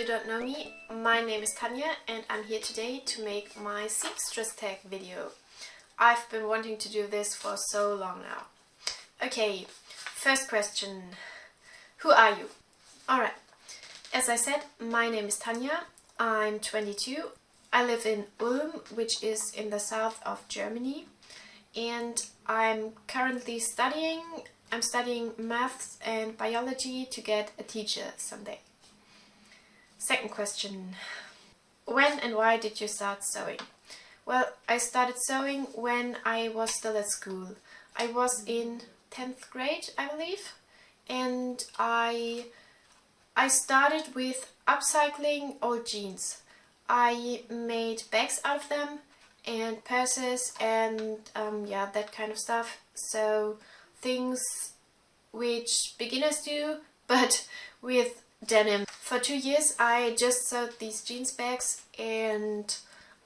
you don't know me, my name is Tanja and I'm here today to make my Seamstress Tag video. I've been wanting to do this for so long now. Okay, first question. Who are you? Alright, as I said, my name is Tanja. I'm 22. I live in Ulm, which is in the south of Germany, and I'm currently studying. I'm studying maths and biology to get a teacher someday. Second question. When and why did you start sewing? Well, I started sewing when I was still at school. I was in 10th grade, I believe, and I started with upcycling old jeans. I made bags out of them and purses and yeah, that kind of stuff. So things which beginners do, but with denim. For 2 years I just sewed these jeans bags, and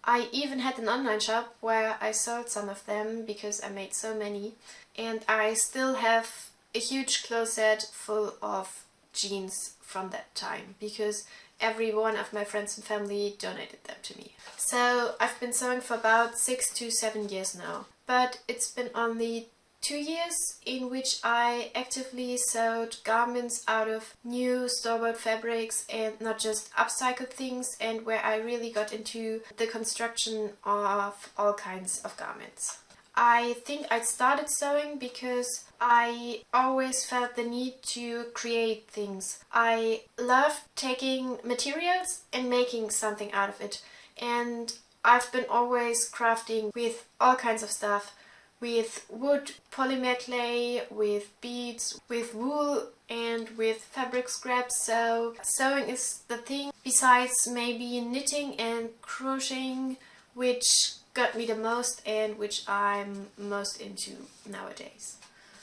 I even had an online shop where I sold some of them because I made so many, and I still have a huge closet full of jeans from that time because every one of my friends and family donated them to me. So I've been sewing for about 6 to 7 years now, but it's been only 2 years in which I actively sewed garments out of new store-bought fabrics and not just upcycled things, and where I really got into the construction of all kinds of garments. I think I started sewing because I always felt the need to create things. I love taking materials and making something out of it, and I've been always crafting with all kinds of stuff. With wood, polymer clay, with beads, with wool and with fabric scraps. So sewing is the thing, besides maybe knitting and crocheting, which got me the most and which I'm most into nowadays.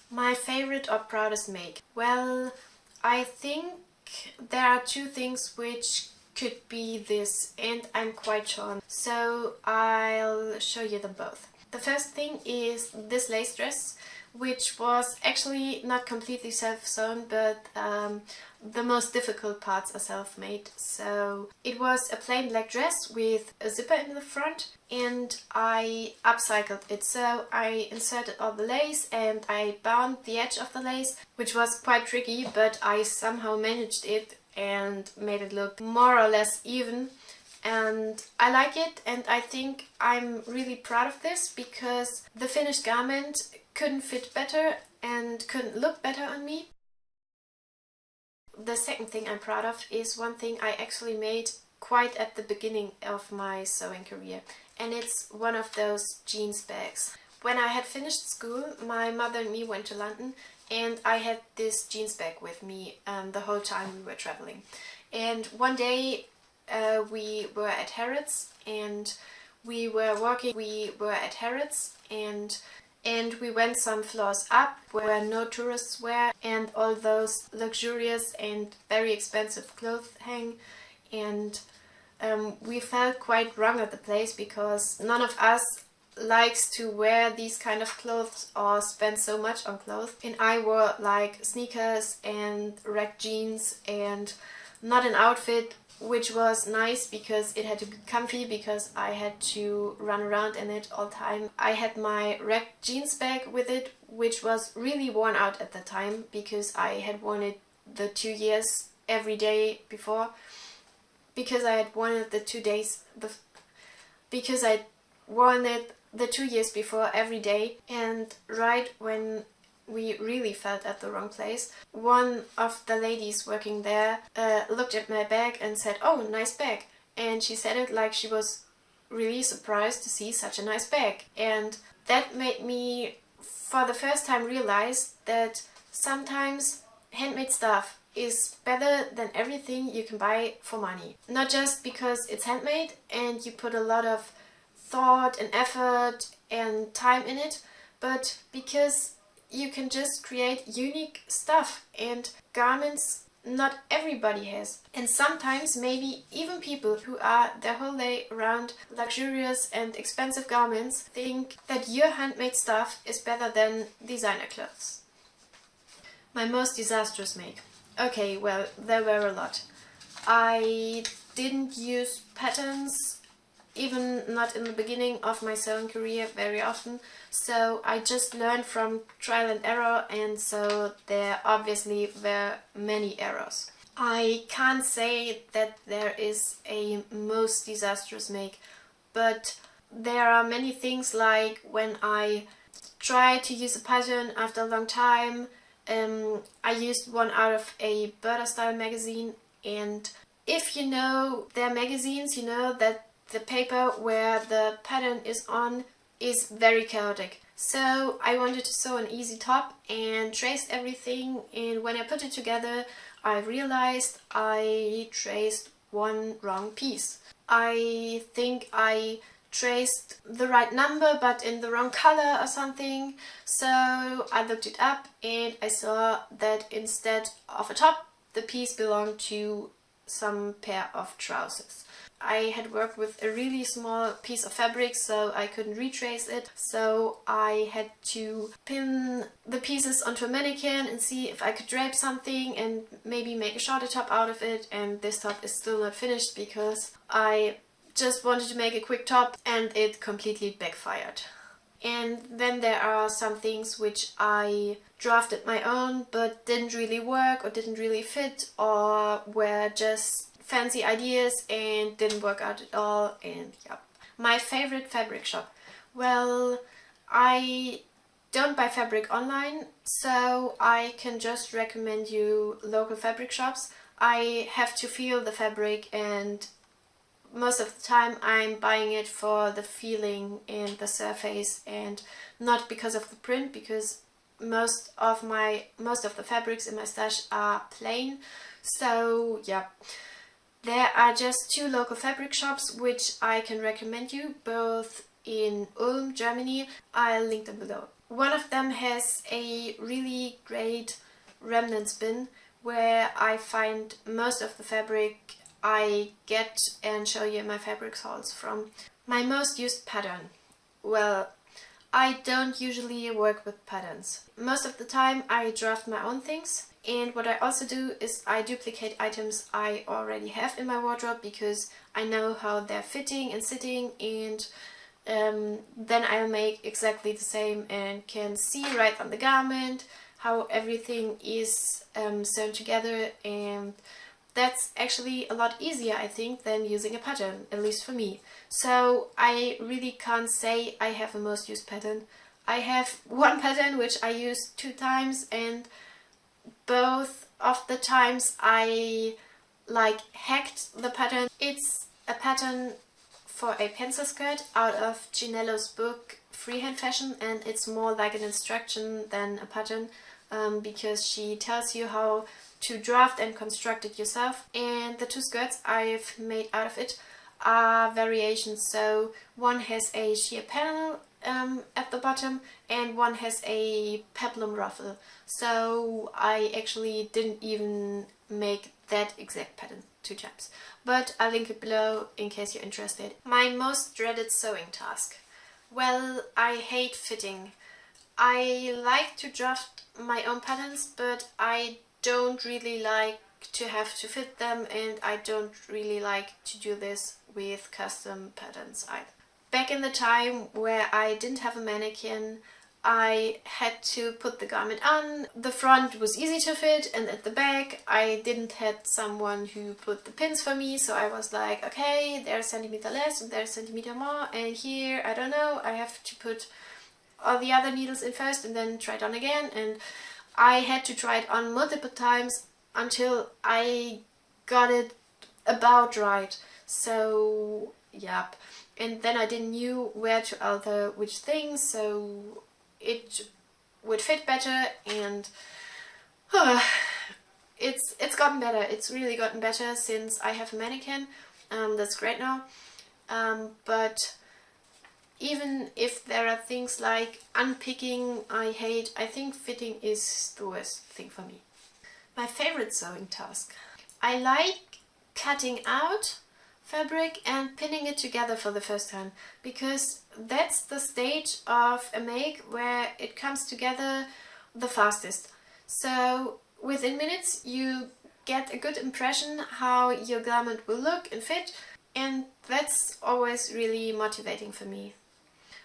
My favorite or proudest make? Well, I think there are two things which could be this, and I'm quite torn. So I'll show you them both. The first thing is this lace dress, which was actually not completely self-sewn, but the most difficult parts are self-made. So it was a plain black dress with a zipper in the front, and I upcycled it. So I inserted all the lace and I bound the edge of the lace, which was quite tricky, but I somehow managed it and made it look more or less even. And I like it, and I think I'm really proud of this because the finished garment couldn't fit better and couldn't look better on me. The second thing I'm proud of is one thing I actually made quite at the beginning of my sewing career, and it's one of those jeans bags. When I had finished school, my mother and me went to London, and I had this jeans bag with me the whole time we were traveling. And one day we were at Harrods and we were at Harrods and we went some floors up where no tourists were, and all those luxurious and very expensive clothes hang, and we felt quite wrong at the place because none of us likes to wear these kind of clothes or spend so much on clothes. And I wore like sneakers and ragged jeans and not an outfit, which was nice because it had to be comfy because I had to run around in it all the time. I had my ragged jeans bag with it, which was really worn out at the time because I had worn it the 2 years every day before, because I had worn it the 2 years before every day. And right when we really felt at the wrong place, one of the ladies working there looked at my bag and said, "Oh, nice bag." And she said it like she was really surprised to see such a nice bag. And that made me for the first time realize that sometimes handmade stuff is better than everything you can buy for money. Not just because it's handmade and you put a lot of thought and effort and time in it, but because you can just create unique stuff and garments not everybody has. And sometimes maybe even people who are their whole day around luxurious and expensive garments think that your handmade stuff is better than designer clothes. My most disastrous make. Okay, well, there were a lot. I didn't use patterns, even not in the beginning of my sewing career, very often. So I just learned from trial and error, and so there obviously were many errors. I can't say that there is a most disastrous make, but there are many things, like when I try to use a pattern after a long time. I used one out of a Birder style magazine, and if you know their magazines, you know that the paper where the pattern is on is very chaotic. So I wanted to sew an easy top and traced everything, and when I put it together I realized I traced one wrong piece. I think I traced the right number but in the wrong color or something. So I looked it up and I saw that instead of a top, the piece belonged to some pair of trousers. I had worked with a really small piece of fabric, so I couldn't retrace it. So I had to pin the pieces onto a mannequin and see if I could drape something and maybe make a shorter top out of it. And this top is still not finished because I just wanted to make a quick top and it completely backfired. And then there are some things which I drafted my own but didn't really work or didn't really fit, or were just fancy ideas and didn't work out at all. And yeah. My favorite fabric shop. Well, I don't buy fabric online, so I can just recommend you local fabric shops. I have to feel the fabric, and most of the time I'm buying it for the feeling and the surface, and not because of the print, because most of the fabrics in my stash are plain. So yeah. There are just two local fabric shops which I can recommend you, both in Ulm, Germany. I'll link them below. One of them has a really great remnants bin where I find most of the fabric I get and show you my fabric hauls from. My most used pattern. Well, I don't usually work with patterns. Most of the time I draft my own things, and what I also do is I duplicate items I already have in my wardrobe because I know how they're fitting and sitting, and then I'll make exactly the same and can see right on the garment how everything is sewn together, and that's actually a lot easier, I think, than using a pattern, at least for me. So I really can't say I have a most used pattern. I have one pattern which I used 2 times, and both of the times I hacked the pattern. It's a pattern for a pencil skirt out of Ginello's book Freehand Fashion, and it's more like an instruction than a pattern, because she tells you how to draft and construct it yourself. And the 2 skirts I've made out of it are variations. So one has a sheer panel at the bottom and one has a peplum ruffle. So I actually didn't even make that exact pattern 2 times, but I'll link it below in case you're interested. My most dreaded sewing task. Well, I hate fitting. I like to draft my own patterns, but I don't really like to have to fit them, and I don't really like to do this with custom patterns either. Back in the time where I didn't have a mannequin, I had to put the garment on. The front was easy to fit, and at the back I didn't have someone who put the pins for me, so I was like, okay, there's a centimeter less and there's a centimeter more, and here, I don't know, I have to put all the other needles in first and then try it on again, and I had to try it on multiple times until I got it about right. So yep. And then I didn't knew where to alter which things, so it would fit better, and it's gotten better. It's really gotten better since I have a mannequin. That's great now. But even if there are things like unpicking I hate, I think fitting is the worst thing for me. My favorite sewing task. I like cutting out fabric and pinning it together for the first time, because that's the stage of a make where it comes together the fastest. So within minutes you get a good impression how your garment will look and fit, and that's always really motivating for me.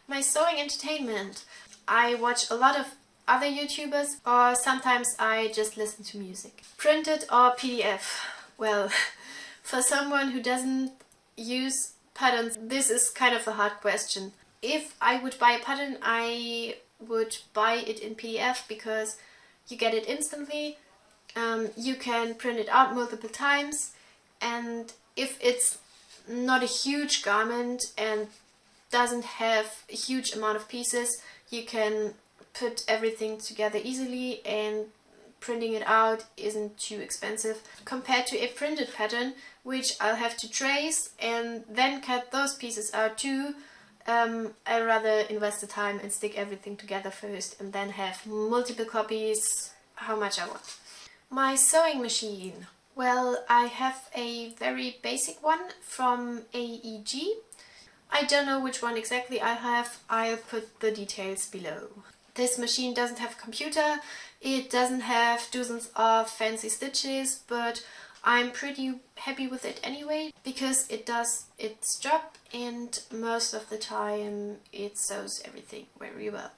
My sewing entertainment. I watch a lot of other YouTubers, or sometimes I just listen to music. Printed or PDF? Well, for someone who doesn't use patterns, this is kind of a hard question. If I would buy a pattern, I would buy it in PDF because you get it instantly. You can print it out multiple times, and if it's not a huge garment and doesn't have a huge amount of pieces, you can put everything together easily, and printing it out isn't too expensive compared to a printed pattern, which I'll have to trace and then cut those pieces out too. I'd rather invest the time and stick everything together first and then have multiple copies how much I want. My sewing machine. Well, I have a very basic one from AEG. I don't know which one exactly I have. I'll put the details below. This machine doesn't have a computer, it doesn't have dozens of fancy stitches, but I'm pretty happy with it anyway, because it does its job and most of the time it sews everything very well.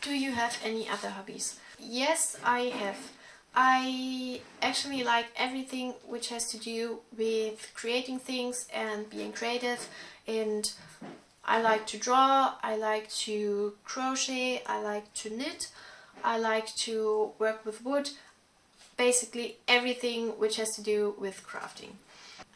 Do you have any other hobbies? Yes, I have. I actually like everything which has to do with creating things and being creative, and I like to draw, I like to crochet, I like to knit, I like to work with wood, basically everything which has to do with crafting.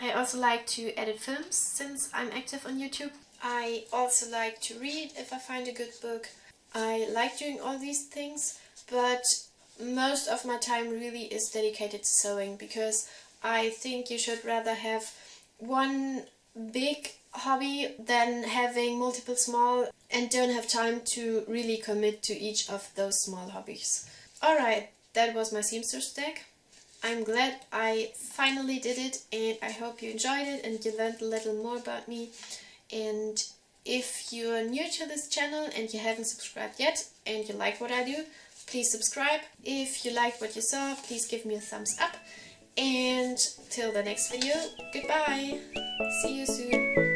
I also like to edit films since I'm active on YouTube. I also like to read if I find a good book. I like doing all these things, but most of my time really is dedicated to sewing, because I think you should rather have one big hobby than having multiple small and don't have time to really commit to each of those small hobbies. Alright, that was my Seamstress Tag. I'm glad I finally did it, and I hope you enjoyed it and you learned a little more about me. And if you're new to this channel and you haven't subscribed yet and you like what I do, please subscribe. If you liked what you saw, please give me a thumbs up. And till the next video, goodbye! See you soon!